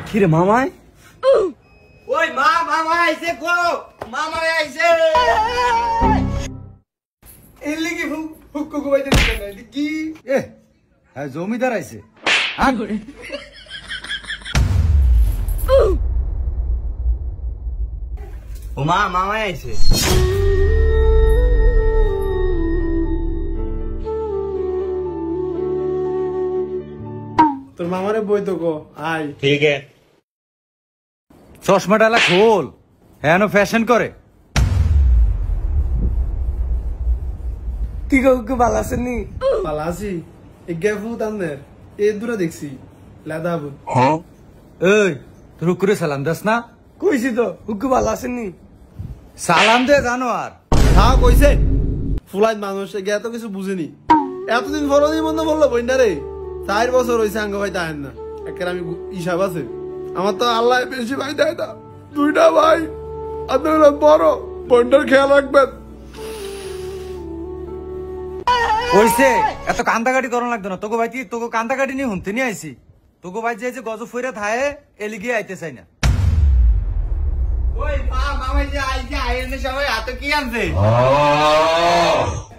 কিরে মামাই ওই মামা আইছে গো মামা আইছে এলি কি হুক্কু বাইতে দিছেন কি এ হ্যাঁ জমিদার আইছে ও মামা আইছে তোর মামারে বই তো গো আই ঠিক আছে চশমা ডালা খোল হ্যাঁ ফ্যাশন করে তুই কাউকে ভালো আছেন নি ভালো আছি এগেফু তান্দের এ দূরে দেখছি লাদাবু এই তোর হুকুরে সালাম দাস না কইছি তো হুক্কু ভালো আছেন নি সালাম দে জানো আর হ্যাঁ কইছে ফুলাইন মানুষ এগে এত কিছু বুঝিনি এতদিন ফরদি বন্ধ বললো বইন্ডারে 4 বছর হইছে আঙ্গ ভাই তাহেন না একের আমি হিসাব আছে আমার তো আল্লাহ বেশি ভাই দেয় না 2টা ভাই আপনারা বড় বইন্ডার খেয়াল রাখবেন কইছে এত কান্দাকাটি করন লাগতো না তোকে ভাই তোকে কান্দাকাটি নিয়ে হুনতে নিয়ে আইছি তোকে ভাই যে গজব ফইরা থায়ে এলিগে আইতে চাই না ওই মামা যে আইছে আইনে সবাই হাত কি আনছে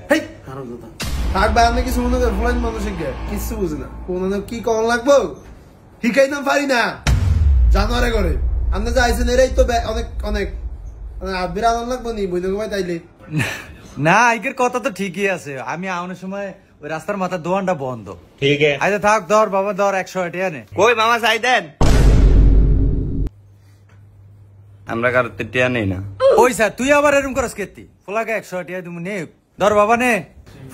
হেই হারাম দাদা থাক ভাই আমি কিছু মনে করে ফুলাইন মানুষ এগে কিছু বুঝে না কোন কি কখন লাগবো হিকাই না পারি না জানোয়ারে করে আপনি যে আইছেন এরাই তো অনেক অনেক আবির আনন্দ লাগবো নি বইনকে ভাই তাইলে না আইগের কথা তো ঠিকই আছে আমি আউনের সময় ওই রাস্তার মাথার দোকানটা বন্ধ ঠিক আছে আচ্ছা থাক ধর বাবা ধর 100 টাকা নে কই মামা চাই দেন আমরা কারো টিয়া নেই না ওই স্যার তুই আবার এরকম করস কেতি ফোলাকে 100 টাকা তুমি নে ধর বাবা নে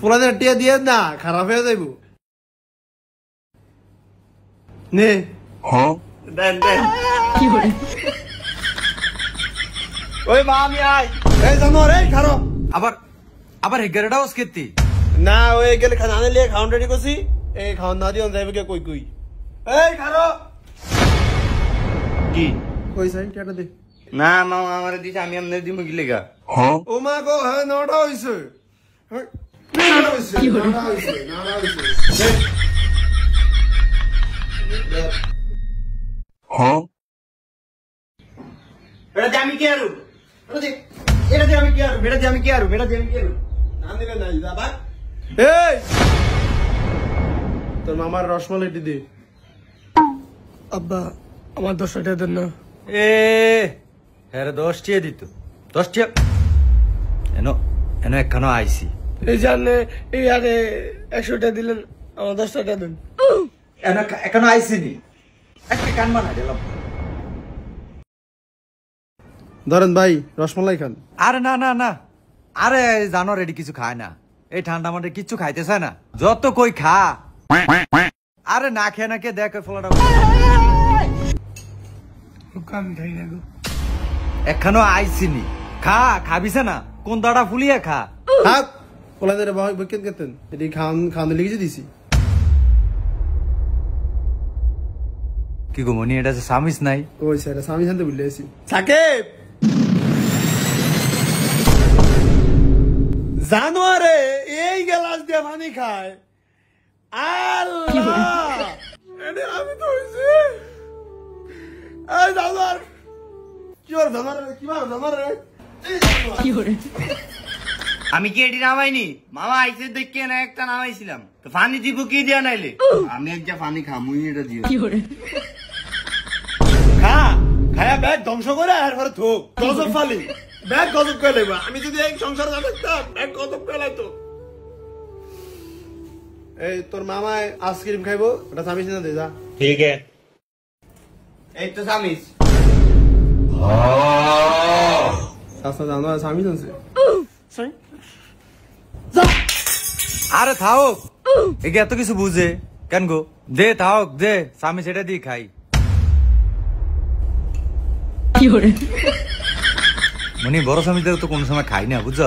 ফুলাদের টিয়া দিয়ে না খারাপ হয়ে যাইব নে দেন ওই মামি আই এই জানোয়ার এই খারো আবার আবার হেগারটা ওস কেতি না ওই গেলে খানা লিয়ে খাওন রেডি করছি এই খাওন না দিও যাইবে কে কই কই এই খারো কি কই সাই টাটা দে না মামা আমারে দিছে আমি আমনে দিমু কি লেগা ও মা গো হ্যাঁ নটা হইছে নটা হইছে নটা হইছে এটা আমি কি আরু এটা আমি কি আরু এটা আমি কি আরু নাম দিবেন না বাবা এই তোর মামার রসমালাইটি দে আব্বা আমার 10 টাকা দেন না এ হ্যাঁ 10 টাকা দিত 10 টাকা এনো এনো একখানো আইছি এই জানে এই আরে 100 টাকা দিলেন আমার 10 টাকা দেন এনো এখানো আইছি নি একটা কান বানা দিলাম ধরেন ভাই রসমালাই খান আরে না না না আরে জানো রেডি কিছু খায় না এই ঠান্ডা মাঠে কিচ্ছু খাইতে চায় না যত কই খা আরে না খেয়ে না কে দেখ ফলাটা এখানো আইসিনি খা খাবিছে না কোন দাড়া ফুলিয়ে খা থাক ওলাদের ভাই বকেন কেতেন এটি খান খানে লিখে দিছি কি গো মনি এটা সামিস নাই ওই স্যার স্বামী শান্তি বলে আছি সাকিব জানোয়ারে এই গ্লাস দিয়ে পানি খায় আল্লাহ এনে আমি তো হইছে এই জানোয়ার কি আর জানোয়ারে কি করে আমি কি এটি নামাইনি মামা আইছে দেখে না একটা নামাইছিলাম তো পানি দিব কি দিয়া নাইলে আমি একটা পানি খামুই এটা দিও খা খায়া ব্যাগ ধ্বংস করে আর ঘরে থুক গজব ফালি ব্যাগ গজব করে লেবা আমি যদি এই সংসারে না থাকতাম ব্যাগ গজব করে লাইতো এই তোর মামায় আইসক্রিম খাইবো ওটা সামিস না দে যা ঠিক আছে এই তো সামিস সাসা জানো সামিস আছে আরে থাও একে এত কিছু বুঝে কেন গো দে থাও দে সামিস এটা দিয়ে খাই মনি বড় স্বামীদের তো কোন সময় খাই না বুঝছ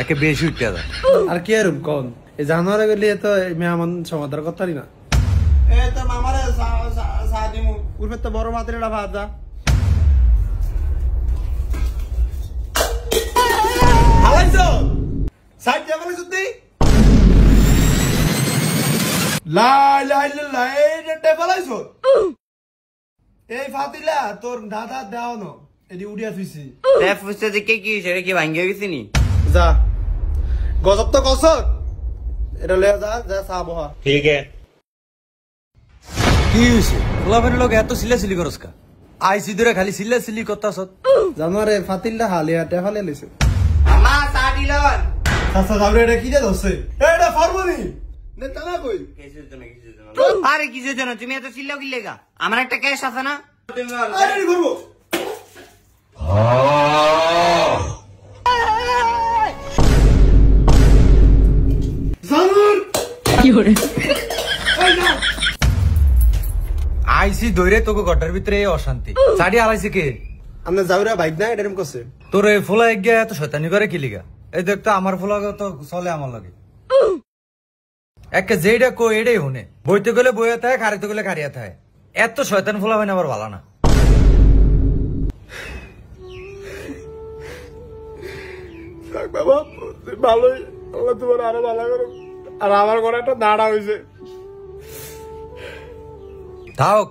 একে বেশি উঠতে যায় আর কি আর কোন এই জানোয়ারে গেলে তো মেহমান সমাধান করতারি না এ তো মামারে সাদিমু উরফে তো বড় মাত্রে এটা ভাত দা হালাইছো সাইড যাবলে যদি লা লা লা এই টেবল আইছো এই ফাতিলা তোর দাদা দাও না এদি উড়িয়া থুইছি রেফ হচ্ছে যে কি সেটা কি ভাঙ্গে গেছি নি যা গজব তো কসত এটা লয়ে যা যা সাবহা ঠিক আছে কি হইছে ফুলাফানের লোক এত সিলাসিলি করস কা আইসি ধরে খালি সিলাসিলি করতাছ জানোরে ফাতিলটা হালিয়া টেফালে লইছে মা সাড়ি লন সাসা যাবরে এটা কি দছে এটা ফরমানি নে তানা কই আরে কিসের জন্য তুমি এত চিল্লাও কি লেগা আমার একটা ক্যাশ আছে না আরে রেডি করব জানুর কি হরে আইসি ধরে তোকে গটার ভিতরে অশান্তি সাড়ি আলাইছে কে আমনে যাওরা বাইক না এরকম করছে তোর এই ফুলা গিয়া এত শয়তানি করে কি লিগা এই দেখ তো আমার ফুলা তো চলে আমার লাগে একে যেটা কো এটাই হুনে বইতে গেলে বইয়া থাকে খারিতে গেলে খারিয়া থাকে এত শয়তান ফুলা হয় না আবার ভালো না থাক বাবা ভালোই আল্লাহ তোমার আরো ভালো করো আর আমার ঘরে একটা দাঁড়া হইছে থাক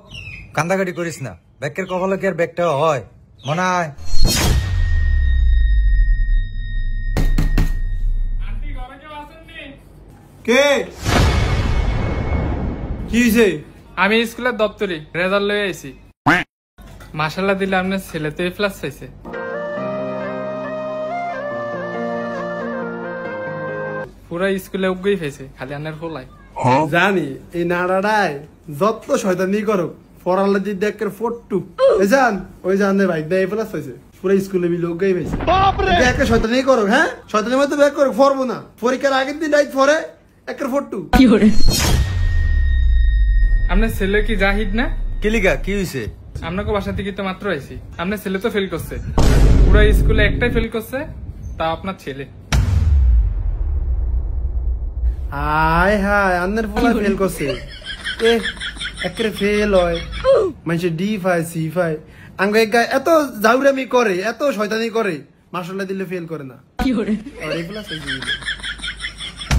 কান্দাকাটি করিস না ব্যাগের কপালে কি আর ব্যাগটা হয় মনে হয় কে কি হইছে আমি স্কুলের দপ্তরি রেজাল্ট লয়ে আইছি মাশাআল্লাহ দিলে আপনার ছেলে তো A+ পাইছে পুরা স্কুলে উগই ফেছে খালি আনের ফলাই জানি এই নাড়াটায় যত শয়তানি করো পড়ালে যে দেখের ফট্টু এই জান ওই জানে ভাই দেয় প্লাস হইছে পুরো স্কুলে বি লোক গাই হইছে দেখে শয়তানি করো হ্যাঁ শয়তানি মধ্যে ব্যাক করো ফরবো না পরীক্ষার আগের দিন রাইট পরে একের ফট্টু কি হরে আপনার ছেলে কি জাহিদ না কি লিগা কি হইছে আপনাকে বাসা থেকে তো মাত্র আইছি আপনার ছেলে তো ফেল করছে পুরা স্কুলে একটাই ফেল করছে তা আপনার ছেলে হায় হায় আন্নের পোলা ফেল করছে এ একের ফেল হয় মানুষের ডি ফাই সি ফাই আঙ্গ এক গায়ে এত জাউরামি করে এত শয়তানি করে মাশাআল্লাহ দিলে ফেল করে না কি হরে আর এই প্লাস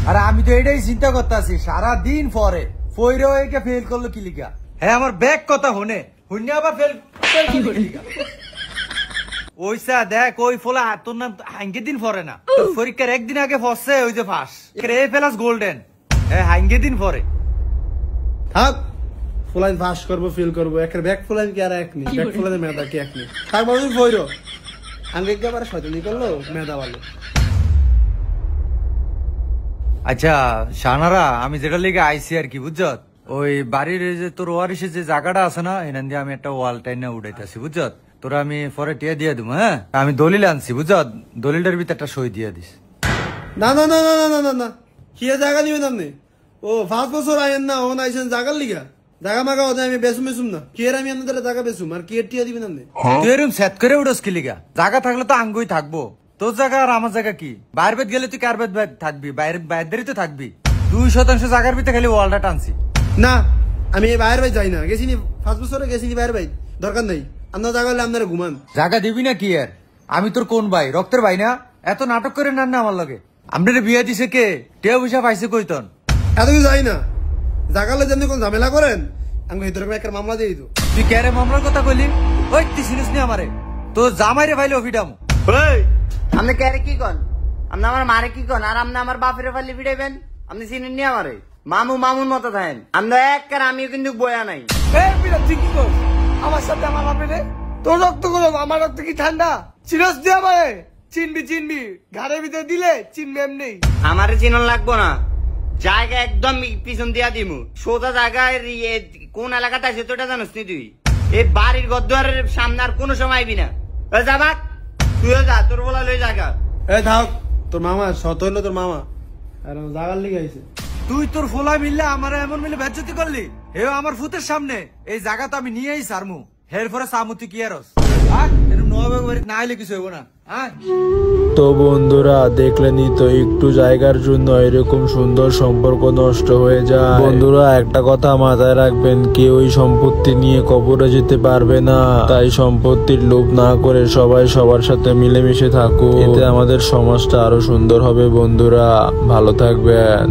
আরে আমি তো এটাই চিন্তা করতেছি সারা দিন পরে ফইরে একে ফেল করলো কি লিগা হ্যাঁ আমার ব্যাগ কথা হনে হুন্যা আবার ফেল কি হরে ওইসা দেখ ওই ফলা তোর নাম হাঙ্গে দিন পরে না পরীক্ষার একদিন আগে ফসছে ওই যে ফাঁস এ প্লাস গোল্ডেন হাঙ্গে দিন পরে থাক ফুলাইন পাস করবো ফেল করবো একের ব্যাক ফুলাইন কি আর এক নেই ব্যাক ফুলাইন মেধা কি এক নেই থাক বাবু ফইরো আঙ্গ এক গায়ে শয়তানি করলো মেধা ভালো আচ্ছা শানারা আমি যেটা লিগে আইসি আর কি বুঝছত ওই বাড়ির যে তোর ওয়ারিসের যে জায়গাটা আছে না এখান দিয়ে আমি একটা ওয়াল টাইনে উঠাইতেছি বুঝছত তোরা আমি পরে টিয়া দিয়ে দিব হ্যাঁ আমি দলিল আনছি বুঝছত দলিলটার ভিতরে একটা সই দিয়ে দিস না না না না না না না না কি জায়গা দিবেন আপনি ও 5 বছর আইন না ও নাইছেন জায়গার লিগা জায়গা মাগা ওদের আমি বেসুম না কি এর আমি আপনাদের জায়গা বেসুম আর কি এর টিয়া দিবেন আপনি তুই এরকম সেট করে উঠোস কি লিগা জায়গা থাকলে তো আঙ্গুই থাকবো তোর জায়গা আর আমার জায়গা কি বাইরে বেদ গেলে তুই কার বেদ থাকবি বাইরেই তো থাকবি 2% জায়গার ভিতরে খালি ওয়ালটা টানছি না আমি এই বাইরে ভাই যাই না গেছিনি 5 বছরে গেছিনি বাইরে ভাই দরকার নাই আপনার জায়গা হলে আপনারা ঘুমান জায়গা দিবি না কি আর আমি তোর কোন ভাই রক্তের ভাই না এত নাটক করে না না আমার লগে আপনার বিয়ে দিছে কে টেয়া পয়সা পাইছে কইতন এত কিছু যাই না জায়গালে যেমনি কোন ঝামেলা করেন আমি ভিতরে একটা মামলা দিয়ে দিত তুই ক্যারে মামলার কথা কইলি ওই তুই চিনিস নি আমারে তোর জামাই রে ভাইলে অফিডাম আপনি কে কি কন আপনি আমার মারে কি কন আর আপনি আমার বাপের ফালি ভিড়াইবেন আপনি চিনেন নি আমারে মামুর মতো থাকেন আমরা এক আমিও কিন্তু বয়া নাই তুই কি কর আমার সাথে আমার বাপে রে তোর রক্ত গরম আমার রক্ত কি ঠান্ডা চিরস দিয়ে আমারে চিনবি ঘাড়ের ভিতরে দিলে চিনবি এমনি আমারে চিনন লাগবো না জায়গা একদম পিছন দিয়া দিমু সোজা জায়গায় কোন এলাকাতে আছে তোটা জানোস নি তুই এই বাড়ির গদ্দারের সামনে আর কোনো সময় আইবি না যাবাক তুইও যা তোর বলা লই জায়গা এ থাক তোর মামা শত হইলো তোর মামা আর জায়গার লিগে আইছে তুই তোর ফোলা মিললে আমার এমন মিলে বেজ্জতি করলি হেও আমার ফুতের সামনে এই জায়গা তো আমি নিয়েই সারমু হের পরে সামুতি কি আরস এরকম নবাবের বাড়ি না আইলে কিছু হইব না হ্যাঁ তো বন্ধুরা দেখলেনি তো একটু জায়গার জন্য এরকম সুন্দর সম্পর্ক নষ্ট হয়ে যায়। বন্ধুরা একটা কথা মাথায় রাখবেন, কেউই সম্পত্তি নিয়ে কবরে যেতে পারবে না, তাই সম্পত্তির লোভ না করে সবাই সবার সাথে মিলেমিশে থাকুন, এতে আমাদের সমাজটা আরো সুন্দর হবে। বন্ধুরা ভালো থাকবেন।